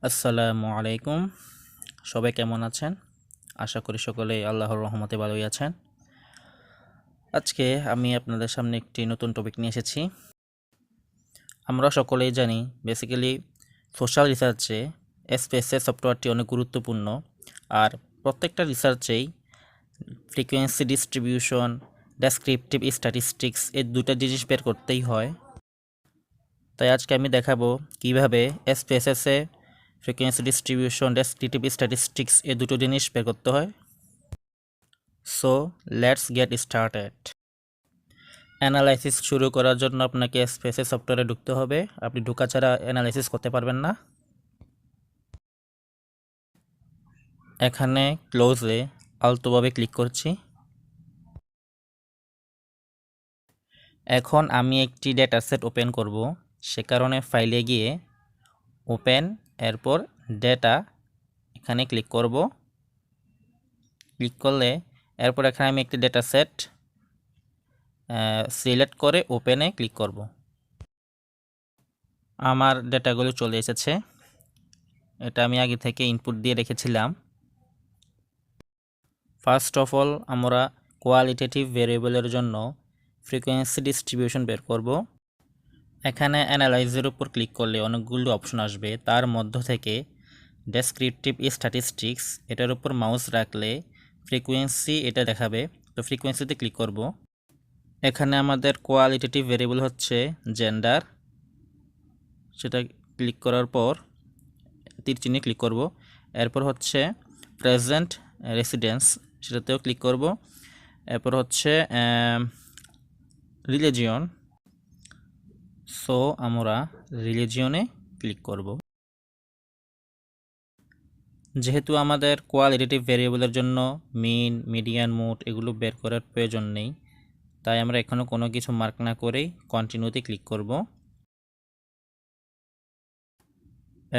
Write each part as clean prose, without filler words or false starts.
আসসালামু আলাইকুম। সবাই কেমন আছেন? আশা করি সকলেই আল্লাহর রহমতে ভালোই আছেন। আজকে আমি আপনাদের সামনে একটি নতুন টপিক নিয়ে এসেছি। আমরা সকলেই জানি বেসিক্যালি সোশ্যাল রিসার্চে SPSS সফটওয়্যারটি অনেক গুরুত্বপূর্ণ। আর প্রত্যেকটা রিসার্চেই ফ্রিকোয়েন্সি ডিস্ট্রিবিউশন, ডেসক্রিপটিভ স্ট্যাটিস্টিক্স এই দুটো জিনিস বের করতেই হয়। তাই আজকে আমি দেখাবো কিভাবে SPSS-এ ফ্রিকোয়েন্সি ডিস্ট্রিবিউশন, ডেসক্রিপটিভ স্ট্যাটিস্টিক্স এই দুটো জিনিস বের করতে হয়। So let's get started. Analysis শুরু করার জন্য আপনাকে SPSS সফটওয়্যারে ঢুকতে হবে। আপনি ঢোকা ছাড়া অ্যানালাইসিস করতে পারবেন না। এখানে ক্লোজে আলতোভাবে ক্লিক করছি। এখন আমি একটি ডেটা সেট ওপেন করব, সে কারণে ফাইলে গিয়ে ওপেন, এরপর ডেটা এখানে ক্লিক করব। ক্লিক করলে এরপর এখানে আমি একটি ডেটা সেট সিলেক্ট করে ওপেনে ক্লিক করব। আমার ডেটাগুলো চলে এসেছে। এটা আমি আগে থেকে ইনপুট দিয়ে রেখেছিলাম। ফার্স্ট অফ অল আমরা কোয়ালিটেটিভ ভেরিয়েবলের জন্য ফ্রিকোয়েন্সি ডিস্ট্রিবিউশন বের করব। এখানে অ্যানালাইজের উপর ক্লিক করলে অনেকগুলো অপশন আসবে, তার মধ্য থেকে ডেসক্রিপটিভ স্ট্যাটিস্টিক্স এটার উপর মাউস রাখলে ফ্রিকোয়েন্সি এটা দেখাবে। তো ফ্রিকোয়েন্সিতে ক্লিক করব। এখানে আমাদের কোয়ালিটেটিভ ভেরিয়েবল হচ্ছে জেন্ডার, সেটা ক্লিক করার পর তীর চিহ্নে ক্লিক করব। এরপর হচ্ছে প্রেজেন্ট রেসিডেন্স, সেটাতেও ক্লিক করব। এরপর হচ্ছে রিলিজিয়ন, সো আমরা রিলিজিয়নে ক্লিক করব। যেহেতু আমাদের কোয়ালিটেটিভ ভেরিয়েবলের জন্য মিন, মিডিয়ান, মোড এগুলো বের করার প্রয়োজন নেই, তাই আমরা এখনও কোনো কিছু মার্ক না করেই কন্টিনিউতে ক্লিক করব।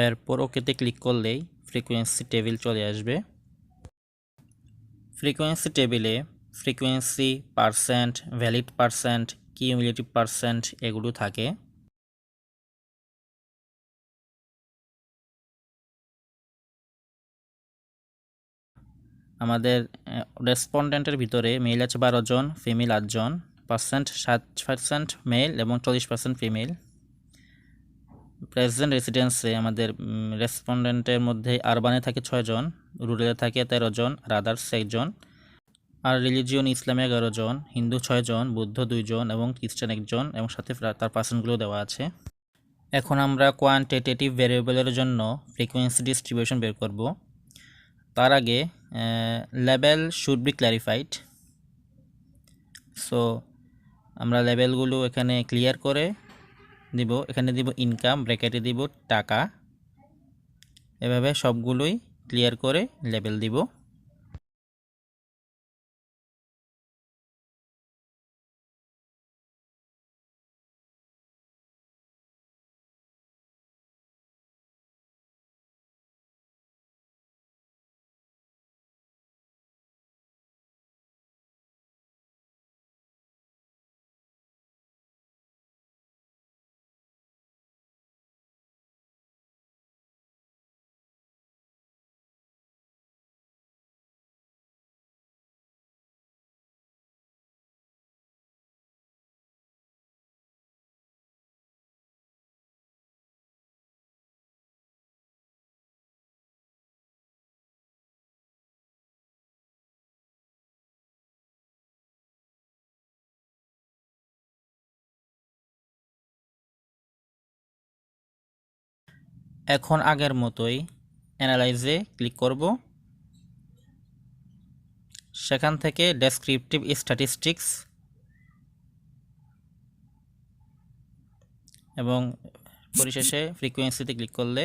এরপর ওকেতে ক্লিক করলেই ফ্রিকোয়েন্সি টেবিল চলে আসবে। ফ্রিকোয়েন্সি টেবিলে frequency, percent, valid percent, cumulative percent এগুলো থাকে। আমাদের রেসপন্ডেন্টের ভিতরে মেল আছে 12 জন, ফিমেল 8 জন, পার্সেন্ট 7% মেল এবং 40% ফিমেল। প্রেজেন্ট রেসিডেন্সে আমাদের রেসপন্ডেন্টের মধ্যে আরবানে থাকে 6 জন, রুরালে থাকে 13 জন, আর আদার্স 1 জন। আর রিলিজিয়ন ইসলামে 11 জন, হিন্দু 6 জন, বৌদ্ধ 2 জন এবং খ্রিস্টান 1 জন, এবং সাথে তার পার্সেন্টগুলো দেওয়া আছে। এখন আমরা কোয়ান্টিটেটিভ ভেরিয়েবলের জন্য ফ্রিকোয়েন্সি ডিস্ট্রিবিউশন বের করব। তার আগে label should be clarified. So আমরা লেবেলগুলো এখানে ক্লিয়ার করে দিব। এখানে দিব ইনকাম, ব্র্যাকেটে দিব টাকা, এভাবে সবগুলোই ক্লিয়ার করে লেবেল দিব। এখন আগের মতোই অ্যানালাইজে ক্লিক করব। সেখান থেকে ডেসক্রিপটিভ স্ট্যাটিস্টিক্স এবং পরিশেষে ফ্রিকোয়েন্সিতে ক্লিক করলে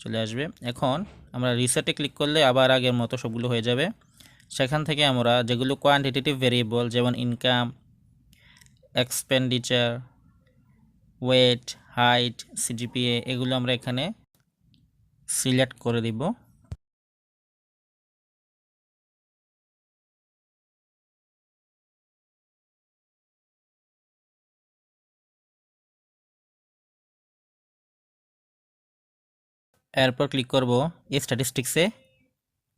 চলে আসবে। এখন আমরা রিসেটে ক্লিক করলে আবার আগের মতো সবগুলো হয়ে যাবে। সেখান থেকে আমরা যেগুলো কোয়ান্টিটেটিভ ভেরিয়েবল, যেমন income, expenditure, weight, height, CGPA, এগুলো আমরা এখানে সিলেক্ট করে দিব। এরপর ক্লিক করব স্ট্যাটিস্টিক্সে।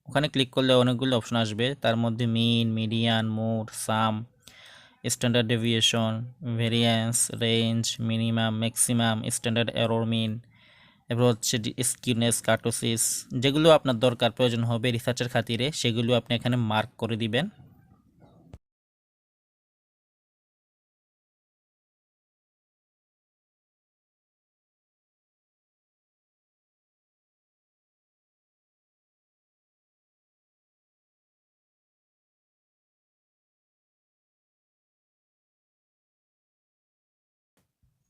ওখানে ক্লিক করলে অনেকগুলো অপশন আসবে, তার মধ্যে mean, median, mode, sum, standard deviation, variance, range, minimum, maximum, standard error mean, এরপর হচ্ছে স্কিউনেস, কার্টোসিস, যেগুলো আপনার দরকার প্রয়োজন হবে রিসার্চের খাতিরে সেগুলো আপনি এখানে মার্ক করে দিবেন।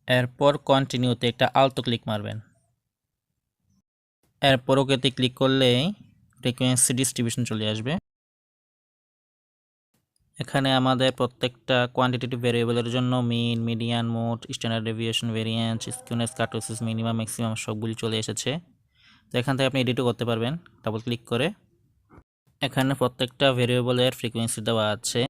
এরপর কন্টিনিউতে একটা আলতো ক্লিক মারবেন। এরপর ওকেতে ক্লিক করলেই ফ্রিকোয়েন্সি ডিস্ট্রিবিউশন চলে আসবে। এখানে আমাদের প্রত্যেকটা কোয়ান্টিটেটিভ ভেরিয়েবলের জন্য mean, median, mode, standard deviation, variance, skewness, kurtosis, minimum, maximum সবগুলি চলে এসেছে। তো এখান থেকে আপনি এডিটও করতে পারবেন ডাবল ক্লিক করে। এখানে প্রত্যেকটা ভেরিয়েবলের ফ্রিকোয়েন্সি দেওয়া আছে।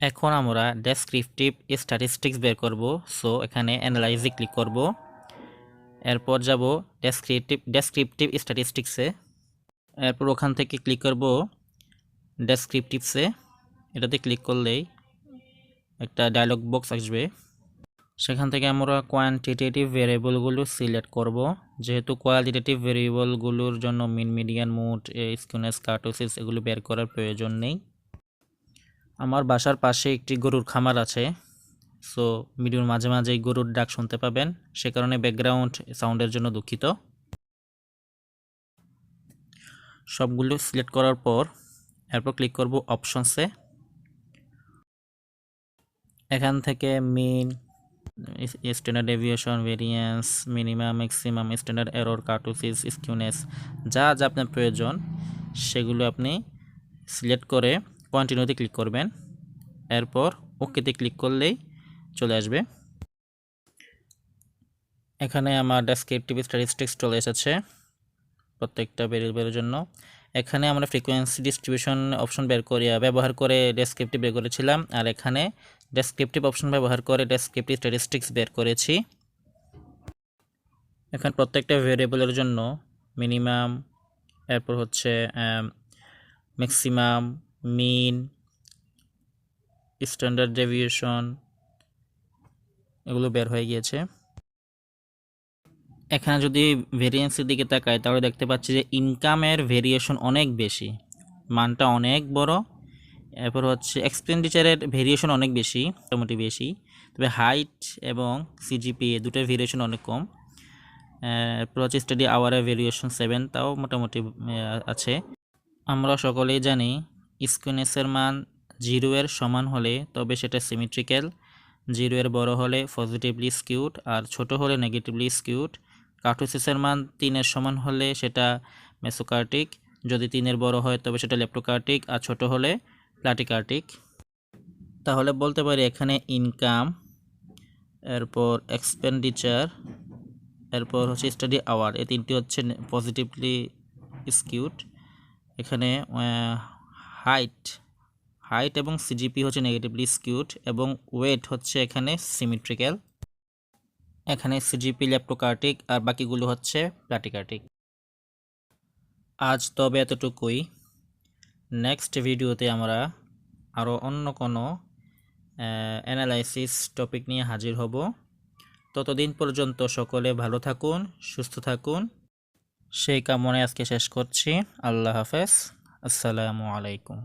এখন আমরা ডেসক্রিপটিভ স্ট্যাটিস্টিক্স বের করব। সো এখানে অ্যানালাইজে ক্লিক করব। এরপর যাব ডেসক্রিপটিভ স্ট্যাটিস্টিক্সে। এরপর ওখান থেকে ক্লিক করব ডেসক্রিপটিভসে। এটাতে ক্লিক করলেই একটা ডায়লগ বক্স আসবে। সেখান থেকে আমরা কোয়ান্টিটেটিভ ভেরিয়েবলগুলো সিলেক্ট করব। যেহেতু কোয়ালিটেটিভ ভেরিয়েবলগুলোর জন্য mean, median, mode, skewness, kurtosis এগুলো বের করার প্রয়োজন নেই। আমার বাসার পাশে একটি গরুর খামার আছে। সো ভিডিওর মাঝে মাঝে গরুর ডাক শুনতে পাবেন, সে কারণে ব্যাকগ্রাউন্ড সাউন্ডের জন্য দুঃখিত। সবগুলো সিলেক্ট করার পর এরপর ক্লিক করব অপশনসে। এখান থেকে mean, standard deviation, variance, minimum, maximum, standard error, kurtosis, skewness যা যা আপনার প্রয়োজন সেগুলো আপনি সিলেক্ট করে কন্টিনিউতে ক্লিক করবেন। এরপর ওকেতে ক্লিক করলেই চলে আসবে। এখানে আমার ডেসক্রিপটিভ স্ট্যাটিস্টিক্স চলে এসেছে প্রত্যেকটা ভেরিয়েবলের জন্য। এখানে আমরা ফ্রিকোয়েন্সি ডিস্ট্রিবিউশন অপশন ব্যবহার করে ডেসক্রিপটিভ বের করেছিলাম, আর এখানে ডেসক্রিপটিভ অপশন ব্যবহার করে ডেসক্রিপটিভ স্ট্যাটিস্টিক্স বের করেছি। এখানে প্রত্যেকটা ভেরিয়েবলের জন্য মিনিমাম, এরপর হচ্ছে ম্যাক্সিমাম, মিন, স্ট্যান্ডার্ড ডেভিয়েশন এগুলো বের হয়ে গিয়েছে। এখানে যদি ভেরিয়েন্সের দিকে তাকাই তাহলে দেখতে পাচ্ছি যে ইনকামের ভেরিয়েশন অনেক বেশি, মানটা অনেক বড়। এরপর হচ্ছে এক্সপেন্ডিচারের ভেরিয়েশন অনেক বেশি, মোটামুটি বেশি। তবে হাইট এবং সিজিপিএ দুটোর ভেরিয়েশন অনেক কম। এরপর হচ্ছে স্টাডি আওয়ারের ভেরিয়েশন 7, তাও মোটামুটি আছে। আমরা সকলেই জানি স্কিউনেসের মান 0 এর সমান হলে তবে সেটা সিমেট্রিক্যাল, 0 এর বড় হলে পজিটিভলি স্কিউড আর ছোট হলে নেগেটিভলি স্কিউড। কার্টোসিসের মান 3 এর সমান হলে সেটা মেসোকার্টিক, যদি 3 এর বড় হয় তবে সেটা লেপ্টোকার্টিক আর ছোট হলে প্লাটিকার্টিক। তাহলে বলতে পারি এখানে ইনকাম, এরপর এক্সপেন্ডিচার, এরপর হচ্ছে স্টাডি আওয়ার, এই তিনটি হচ্ছে পজিটিভলি স্কিউড। এখানে হাইট হাইট এবং সিজিপি হচ্ছে নেগেটিভলি স্কিউড এবং ওয়েট হচ্ছে এখানে সিমেট্রিক্যাল। এখানে সিজিপি লেপ্টোকার্টিক আর বাকিগুলো হচ্ছে প্লাটিকার্টিক। আজ তবে এতটুকুই। নেক্সট ভিডিওতে আমরা আরও অন্য কোনো অ্যানালাইসিস টপিক নিয়ে হাজির হব। ততদিন পর্যন্ত সকলে ভালো থাকুন, সুস্থ থাকুন, সেই কামনায় আজকে শেষ করছি। আল্লাহ হাফেজ, আসসালামু আলাইকুম।